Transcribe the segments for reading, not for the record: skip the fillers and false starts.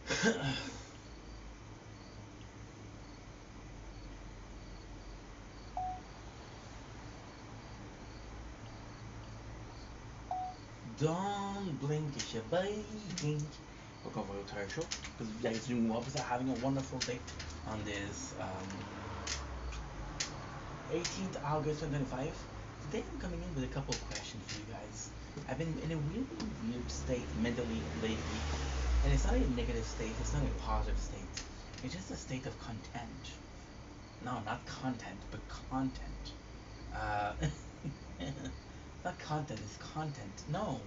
Don't blink, it's your blink. Welcome for the entire show. Because you guys doing well, because having a wonderful day on this 18th August 2025. Today I'm coming in with a couple of questions for you guys. I've been in a really weird state mentally lately, and it's not a negative state, it's not a positive state. It's just a state of content. No, not content, but content. Uh, not content, it's content. No.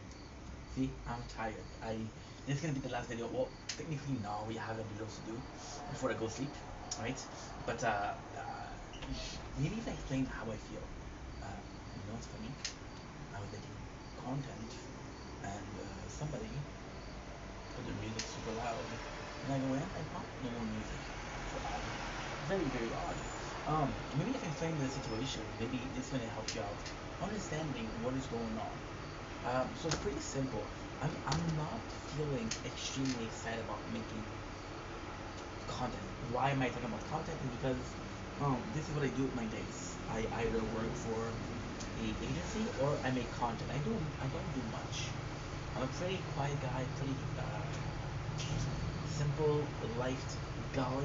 See, I'm tired. This is gonna be the last video. Well, technically no, we have a videos to do before I go sleep, right? But maybe if I explain how I feel. It's funny. I was making content, and somebody put the music super loud, and I go in and no more music. So odd. Very very odd. Maybe if I explain the situation, maybe this is gonna help you out understanding what is going on. So it's pretty simple. I'm not feeling extremely excited about making content. Why am I talking about content? Is because this is what I do with my days. I either work for a agency or I make content. I don't do much. I'm a pretty quiet guy, pretty simple life guy.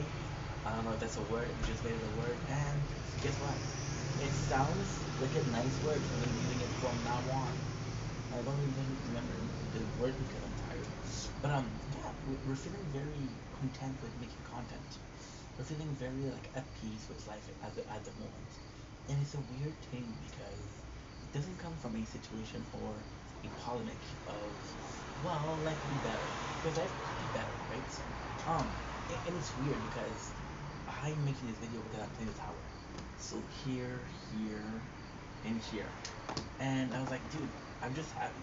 I don't know if that's a word. I just made it a word. And guess what? It sounds like a nice word, so I'm using it from now on. I don't even remember the word because I'm tired. But yeah, we're feeling very content with making content. We're feeling very like at peace with life at the moment. And it's a weird thing because it doesn't come from a situation or a polemic of, well, life could be better. Because life could be better, right? Um, and it's weird because I'm making this video because I'm playing the tower. So here, and here. And I was like, dude, I'm just happy.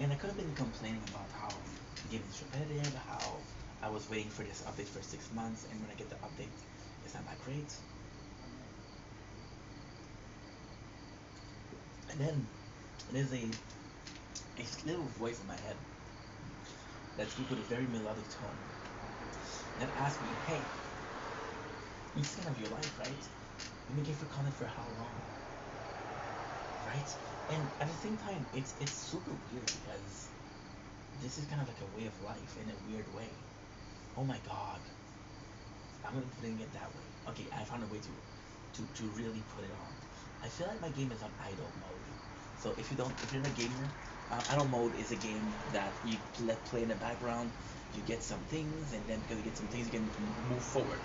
And I could have been complaining about how the game is repetitive, how I was waiting for this update for 6 months, and when I get the update, it's not that great. And then there's a little voice in my head that speaks with a very melodic tone that asks me, hey, it's kind of your life, right? You're making for content for how long, right? And at the same time, it's super weird because this is kind of like a way of life in a weird way. Oh my god, I'm gonna put it that way. Okay, I found a way to really put it on. I feel like my game is on idle mode. So if you're not a gamer, idle mode is a game that you let play in the background. You get some things, and then because you get some things, you can move forward.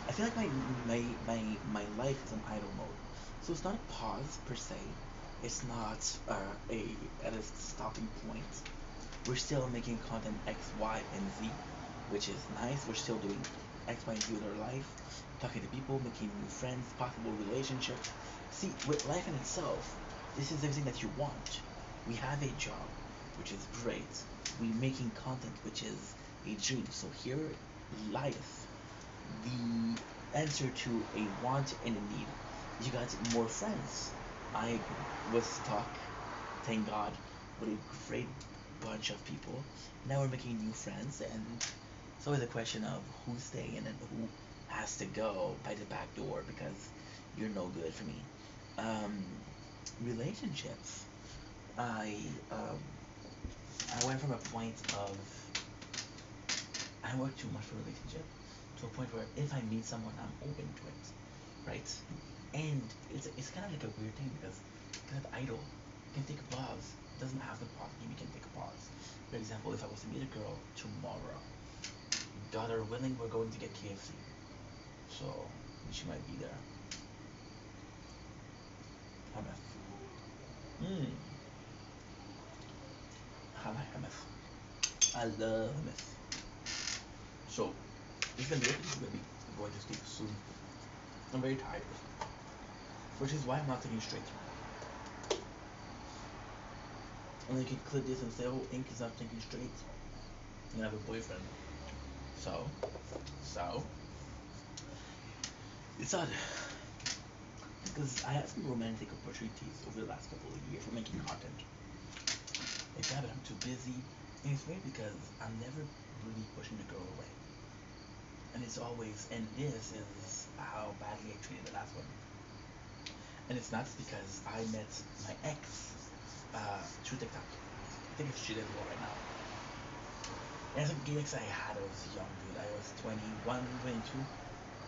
I feel like my life is on idle mode. So it's not a pause per se. It's not a at a stopping point. We're still making content X, Y, and Z, which is nice. We're still doing X, Y, and Z with our life, talking to people, making new friends, possible relationships. See, with life in itself, this is everything that you want. We have a job, which is great. We're making content, which is a dream. So here lies the answer to a want and a need. You got more friends. I was stuck, thank God, with a great bunch of people. Now we're making new friends, and it's always a question of who's staying and who has to go by the back door because you're no good for me. Um, Relationships. I um, I went from a point of I work too much for a relationship to a point where if I meet someone, I'm open to it, right? And it's kind of like a weird thing because it's kind of idle. You can take a pause. It doesn't have to pause game. You can take a pause. For example, if I was to meet a girl tomorrow, God are willing, we're going to get KFC. So she might be there. Hummus. Mmm. I like hummus. I love hummus. So this is gonna be it. This is gonna be going to sleep soon. I'm very tired, which is why I'm not thinking straight. And then you can clip this and say, oh, Ink is not thinking straight. And I have a boyfriend. So, so, it's odd. Because I had some romantic opportunities over the last couple of years for making content. Like that, but I'm too busy. And it's weird because I'm never really pushing the girl away. And it's always, and this is how badly I treated the last one. And it's not because I met my ex through TikTok. I think it's cheated well right now. And some gigs I had, I was young, dude. I was 21, 22.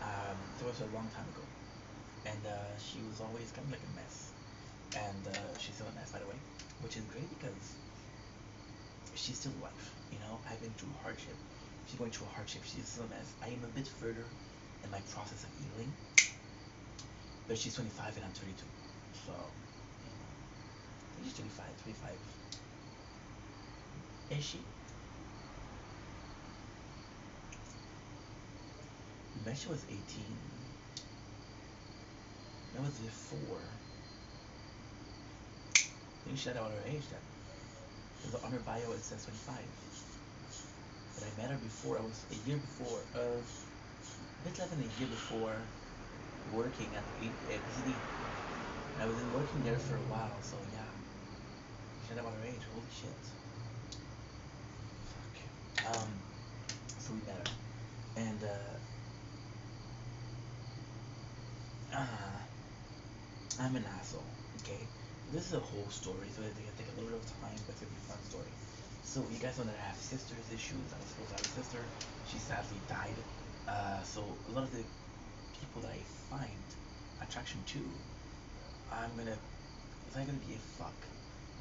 That was a long time ago. And she was always kind of like a mess. And she's still a mess, by the way, which is great because she's still alive. You know, I've been through hardship. She's going through a hardship. She's still a mess. I am a bit further in my process of healing, but she's 25 and I'm 32. So, you know, I think she's 25, 25. Is she? When she was 18. That was before. I think she had out her age then. Because on her bio it says 25. But I met her before. I was a year before. A bit less than a year before working at BCD. I was working there for a while, so yeah. She had about her age. Holy shit. Fuck. So we met her. And, I'm an asshole, okay? This is a whole story, so it's gonna take a little bit of time, but it's gonna be a fun story. So you guys know that I have sisters issues. I was supposed to have a sister. She sadly died. So a lot of the people that I find attraction to, I'm gonna, it's not gonna be a fuck,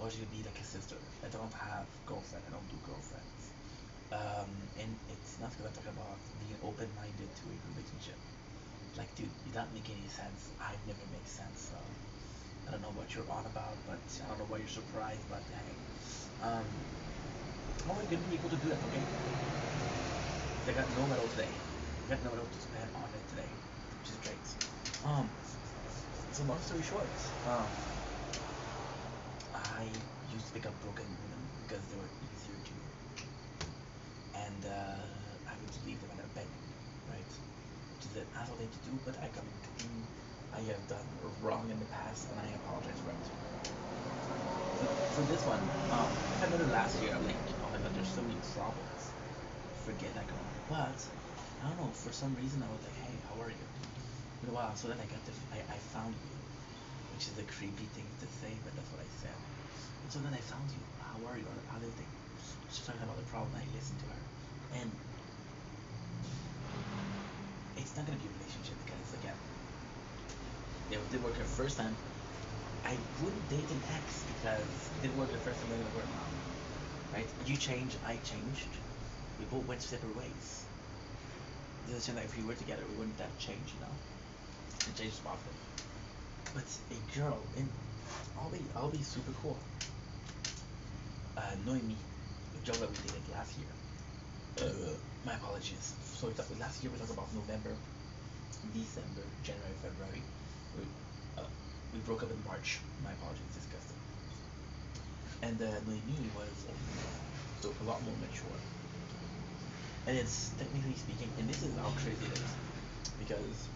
or it's gonna be like a sister. I don't have girlfriend. I don't do girlfriends. And it's not because I'm talking about being open-minded to a relationship. Like, dude, you don't make any sense. I've never made sense. So I don't know what you're on about, but I don't know why you're surprised. But hey, um, I'm only gonna be able to do that, okay? 'Cause I got no medal today. I got no medal to spend on it today, which is great. Um, so long story short, um, I used to pick up broken women because they were easier to, and I would just leave them at a begging, right? Which is an asshole thing to do, but I have done wrong in the past, and I apologize for it. So for this one, I met her last year. I'm like, oh my god, there's so many problems. Forget that girl. But I don't know. For some reason, I was like, hey, how are you? Been a while. So then I found you, which is a creepy thing to say, but that's what I said. And so then I found you. How are you? How do you think? She's talking about the problem. I listened to her, and it's not gonna be a relationship because again, it didn't work the first time. I wouldn't date an ex because it didn't work the first time. It didn't work now, right? You changed. I changed. We both went separate ways. There's a chance that if we were together, we wouldn't have changed, you know. And change is positive. But a girl, and I'll be super cool. Noemi, a girl that we dated last year. My apologies. So last year we talked about November, December, January, February. We uh, we broke up in March. My apologies, disgusting. And Noemi was older, so a lot more mature. And it's technically speaking, and this is how crazy it is, because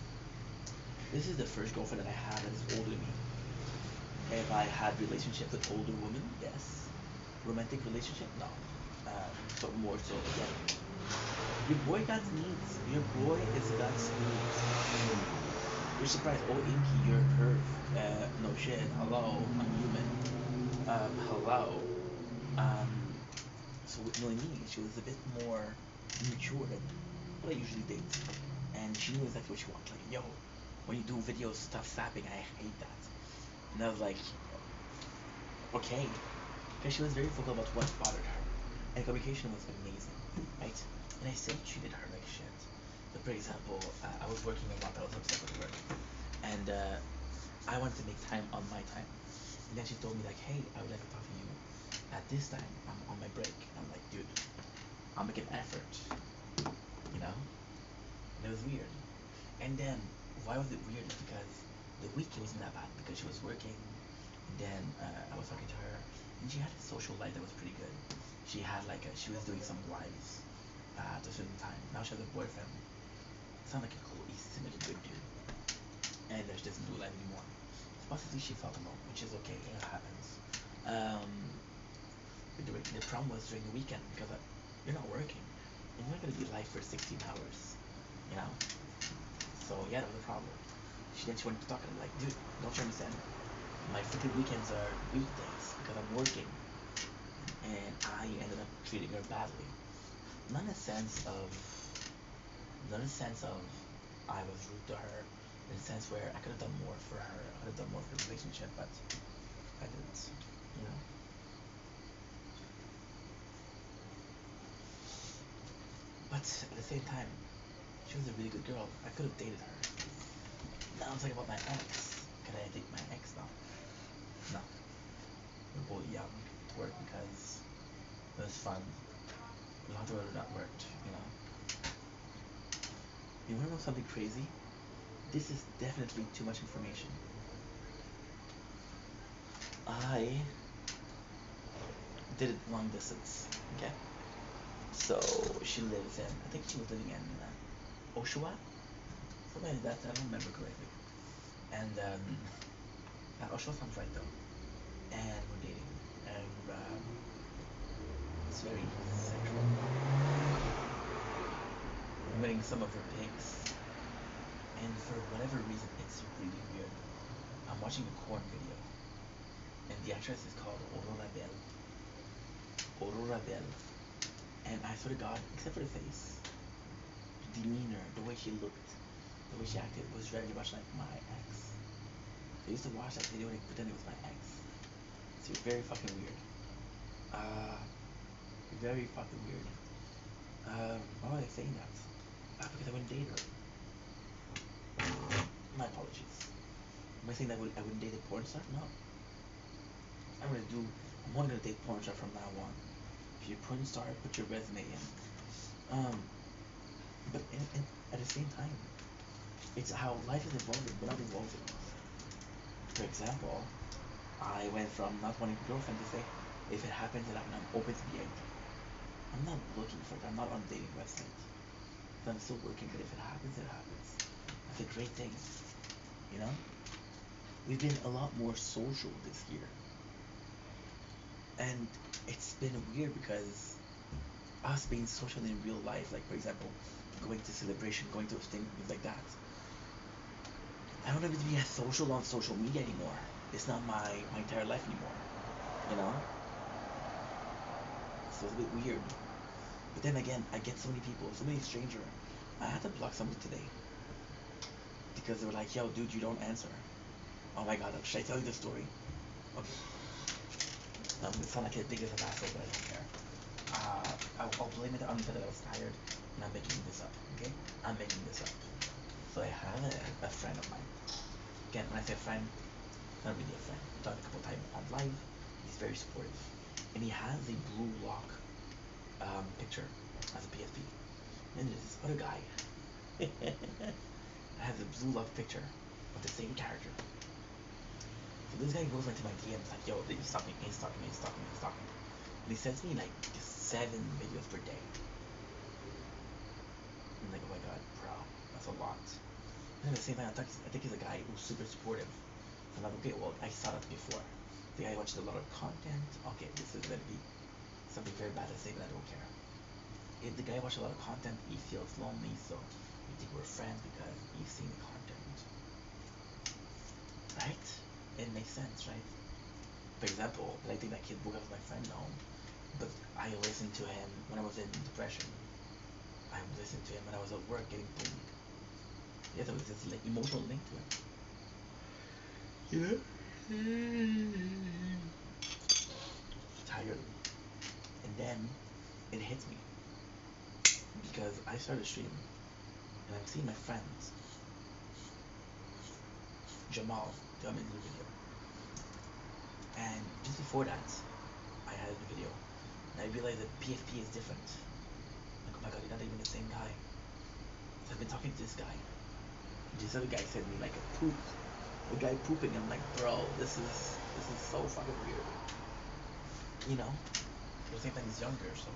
this is the first girlfriend that I had that is older than me. Have I had relationship with older women? Yes. Romantic relationship? No. But more so again. Your boy got needs. Your boy is got needs. You're surprised. Oh, Inky, you're a perv. No shit. Hello, I'm human. Hello. Um, so with Noemi, she was a bit more mature than what I usually date. And she knew exactly what she wanted. Like, yo, when you do videos, stuff sapping, I hate that. And I was like, okay. Because she was very vocal about what bothered her. And communication was amazing, right? And I still treated her like shit. So for example, I was working a lot, I was upset with work. And I wanted to make time on my time. And then she told me like, hey, I would like to talk to you at this time. I'm on my break. And I'm like, dude, I'll make an effort, you know? And it was weird. And then, why was it weird? Is because the week it wasn't that bad because she was working. And then I was talking to her, and she had a social life that was pretty good. She had like she was doing some lives at a certain time. Now she has a boyfriend. Sounds like a cool. He seems like a good dude, and she doesn't do life anymore. So possibly she felt alone, which is okay. It happens. Um, but the problem was during the weekend because you're not working. And you're not gonna be live for 16 hours. you know. So yeah, that was a problem. She wanted to talk, and I'm like, dude, don't you understand? My freaking weekends are weekdays because I'm working, and I ended up treating her badly. Not in a sense of, not in a sense of I was rude to her, in a sense where I could have done more for her, I could have done more for the relationship, but I didn't, you know. But at the same time, she was a really good girl. I could have dated her. Now I'm talking about my ex. Can I date my ex now? No. We're both young to work because it was fun. Long term it not worked, you know. You wanna know something crazy? This is definitely too much information. I did it long distance, okay? So she lives in, I think she was living in Oshawa, something like that. I don't remember correctly. And Oshawa sounds right though. And we're dating, and it's very sexual. I'm getting some of her pics, and for whatever reason, it's really weird. I'm watching a corn video, and the actress is called Aurora Bell. Aurora Bell. And I swear to God, except for the face, demeanor, the way she looked, the way she acted was very much like my ex. I used to watch that video and pretend it was my ex. It's very fucking weird. Uh, very fucking weird. Why was I saying that? Because I wouldn't date her. My apologies. Am I saying that I wouldn't date a porn star? No. I'm gonna do. I'm only gonna date porn star from now on. If you're a porn star, put your resume in. Um, but at the same time, it's how life is evolving without evolving. For example, I went from not wanting a girlfriend to say, if it happens, it happens. I'm open to the idea. I'm not looking for it. I'm not on a dating website. So I'm still working, but if it happens, it happens. That's a great thing, you know? We've been a lot more social this year. And it's been weird because us being social in real life, like for example, going to celebration, going to a thing, things like that. I don't have to be as social on social media anymore. It's not my entire life anymore, you know? So it's a bit weird. But then again, I get so many people, so many strangers. I had to block somebody today because they were like, yo, dude, you don't answer. Oh my god, should I tell you the story? Okay. It sounds like a big as an asshole, but I don't care. I'll blame it on the fact that I was tired and I'm making this up, okay? I'm making this up. So I have a friend of mine. Again, when I say a friend, not really a friend. We talked a couple times on live. He's very supportive. And he has a blue lock picture as a PSP. And there's this other guy that has a blue lock picture of the same character. So this guy goes into my DMs like, yo, he's stalking me, he's stalking me, he's stalking me, he's stalking me. And he sends me like 7 videos per day. I'm like, oh my god, bro, that's a lot. And at the same time, I think he's a guy who's super supportive. So I'm like, okay, well, I saw that before. The guy watches a lot of content. Okay, this is gonna be something very bad to say, but I don't care. If the guy watches a lot of content, he feels lonely, so we think we're friends because he's seen the content. Right? It makes sense, right? For example, I think that kid Buga was my friend now, but I listened to him when I was in depression. I listened to him when I was at work getting bullied. Yeah, there was this like emotional link to it. Tired. And then it hits me because I started streaming and I'm seeing my friends. Jamal tell me to do a video. And just before that, I had a video. And I realized that PFP is different. Like, oh my god, you're not even the same guy. So I've been talking to this guy. This other guy sent me like a poop. A guy pooping. I'm like, bro, this is so fucking weird. You know? At the same time, he's younger, so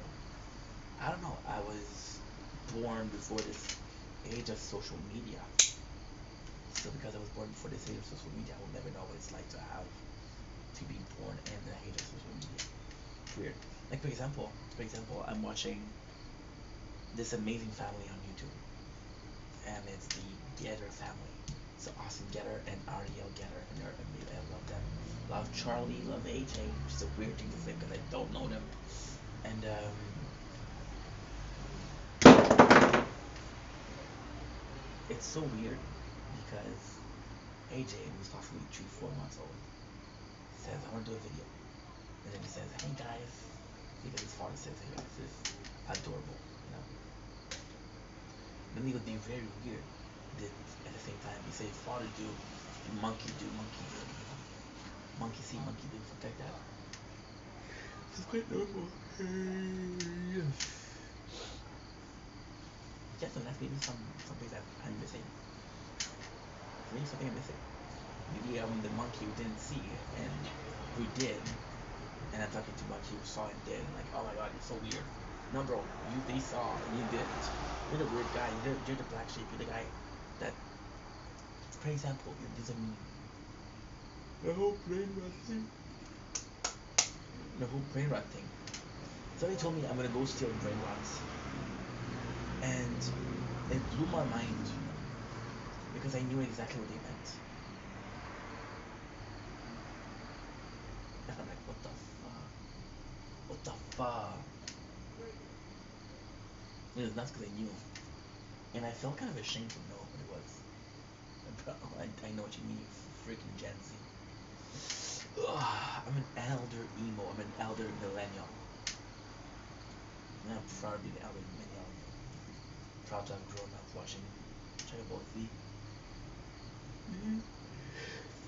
I don't know. I was born before this age of social media. So because I was born before this age of social media, I will never know what it's like to have to be born in the age of social media. Weird. Like for example, I'm watching this amazing family on YouTube. and it's the Getter family. So Austin Getter and Ariel Getter, and I love them. Love Charlie, love AJ, which is a weird thing to say because I don't know them. And it's so weird because AJ, who's possibly 3, 4 months old, says, I want to do a video. And then he says, hey guys, because his father says, hey guys, this is adorable, you know. Then he would be very weird. That at the same time, he says, father do, monkey do, monkey do, you know. Monkey see, monkey do, something like that. This is quite normal. Yes, and that's maybe something that I'm missing. Maybe something I'm missing. Maybe the monkey we didn't see, and we did, and I'm talking to monkey who saw and did, and like, oh my god, you're so weird. No, bro, they saw and you didn't. You're the weird guy. You're the black sheep. You're the guy that, for example, there's a meme. The whole brain rot thing. The whole brain rot thing. Somebody told me I'm gonna go steal brain rots, and it blew my mind because I knew exactly what they meant. And I'm like, what the fuck? What the fuck? It was nuts because I knew. And I felt kind of ashamed to know what it was. Bro, I know what you mean, you freaking Gen Z. Ugh, I'm an elder emo, I'm an elder millennial. And I'm proud to be an elder millennial. Proud to have grown up watching Dragon Ball Z.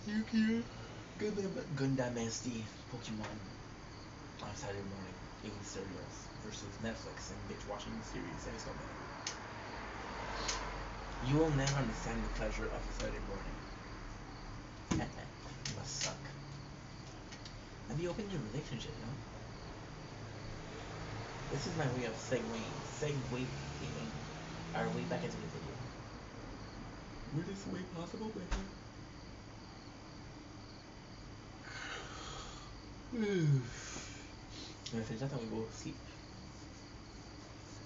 Yu-Gi-Oh! Gundam SD, Pokemon on Saturday morning, eating cereals versus Netflix and binge watching series every so many. You will never understand the pleasure of a Saturday morning. You must suck. And be open to your relationship, you know? This is my way of segueing our way back into the video. Weirdest way possible, baby. And if it's that time we go to sleep.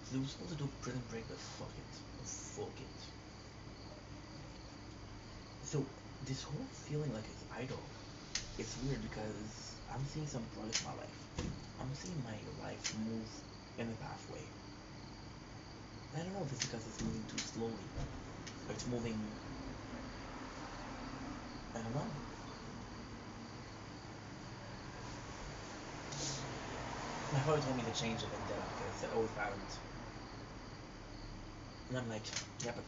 So we were supposed to do prison break, but fuck it. Fuck it. So this whole feeling like it's idle, it's weird because I'm seeing some progress in my life. I'm seeing my life move in a pathway. I don't know if it's because it's moving too slowly, or it's moving. I don't know. My father told me to change the vendetta because I said, oh, it's violent. And I'm like, yeah, but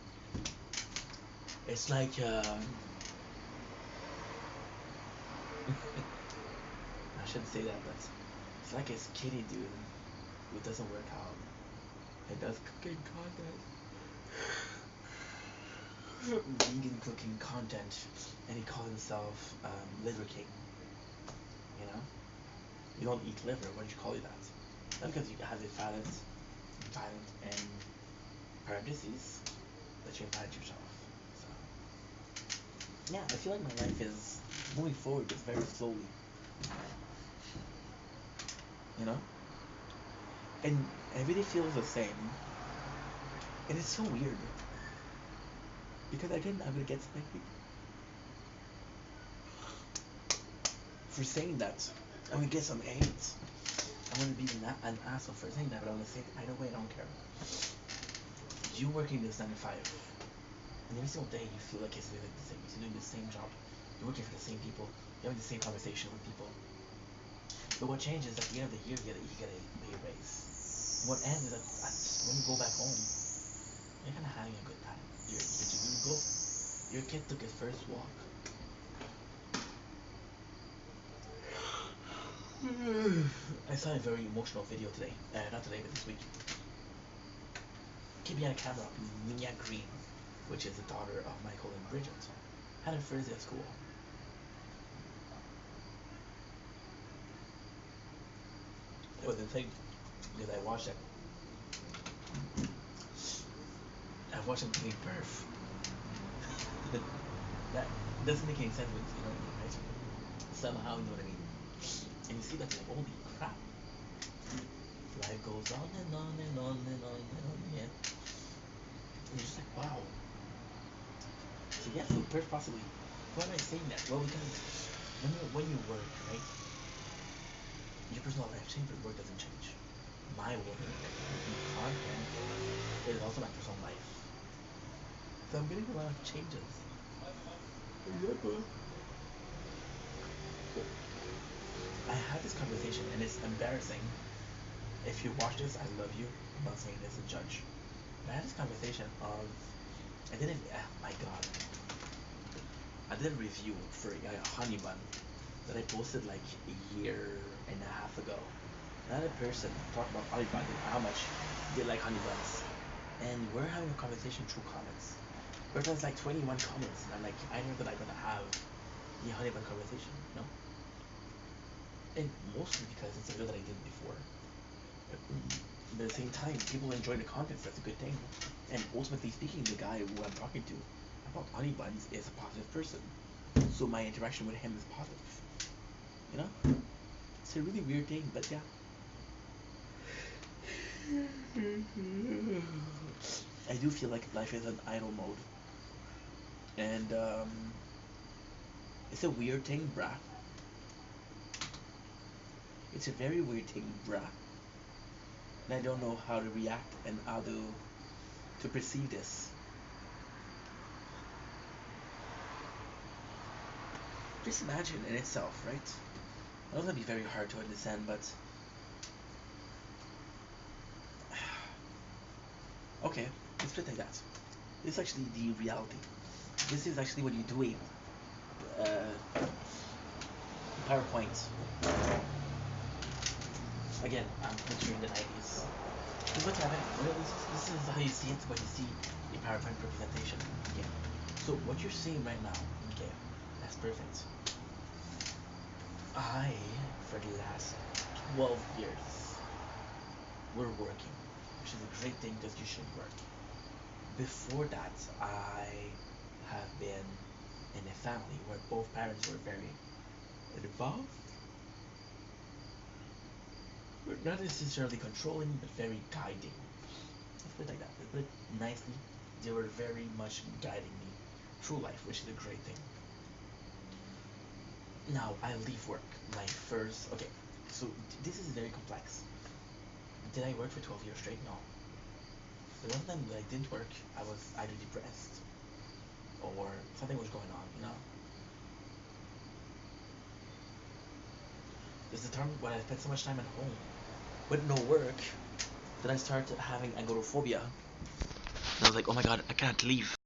it's like, I shouldn't say that, but it's like a skinny dude who doesn't work out and does cooking content. Vegan cooking content, and he calls himself Liver King. You know? You don't eat liver, why don't you call it that? Not because you have it violent and parentheses that you invite yourself. So yeah, I feel like my life is moving forward but very slowly. You know? And every day feels the same. And it's so weird. Because again, I'm gonna get spanked for saying that. I'm gonna get some AIDS. I'm gonna be an asshole for saying that, but I'm gonna say it either way, I don't care. You working this 9 to 5, and every single day you feel like it's like the same. You're doing the same job. You're working for the same people. You're having the same conversation with people. But what changes at the end of the year, you get a pay raise. What ends is that when you go back home, you're kind of having a good time. Your kid took his first walk. I saw a very emotional video today. Not today, but this week. Kid behind a camera, Mia Green, which is the daughter of Michael and Bridget, had a frisbee at school. It was a thing because I watched him giving birth. That doesn't make any sense, but you know what I mean, right? Somehow, you know what I mean. And you see that, like, holy crap. Life goes on and on and on and on and on, yeah. And you're just like, wow. So yeah, so very possibly. Why am I saying that? Well, because when you work, right, your personal life changes, but work doesn't change. My work, making content, is also my personal life. So I'm getting a lot of changes. For example, I had this conversation, and it's embarrassing. If you watch this, I love you. I'm not saying this to judge. But I had this conversation of I did not oh my god. I did a review for a honey bun that I posted like a year and a half ago. Another person talked about honey buns and how much they like honey buns. And we're having a conversation through comments. But there's like 21 comments, and I'm like, I know that I'm gonna have the honey bun conversation, no? And mostly because it's a video that I did before. But at the same time, people enjoy the content, so that's a good thing. And ultimately speaking, the guy who I'm talking to about honey buns is a positive person. So my interaction with him is positive. You know? It's a really weird thing, but yeah. I do feel like life is an idle mode. And it's a weird thing, bruh. It's a very weird thing, bruh. And I don't know how to react and how to perceive this. Just imagine in itself, right? I know it's gonna be very hard to understand, but okay, let's put it like that. This is actually the reality. This is actually what you're doing. PowerPoint. Again, I'm picturing the 90s. This is what's happening. This is how you see it when you see a PowerPoint representation. Okay. So what you're seeing right now, okay, that's perfect. I, for the last 12 years, were working, which is a great thing because you should work. Before that, I have been in a family where both parents were very involved, but not necessarily controlling, but very guiding. Let's put it like that. Let's put it nicely. They were very much guiding me through life, which is a great thing. Now I leave work. My first, okay, so this is very complex. Did I work for 12 years straight? No. The one time that I didn't work, I was either depressed or something was going on, you know? There's the time when I spent so much time at home with no work that I started having agoraphobia. And I was like, oh my god, I can't leave.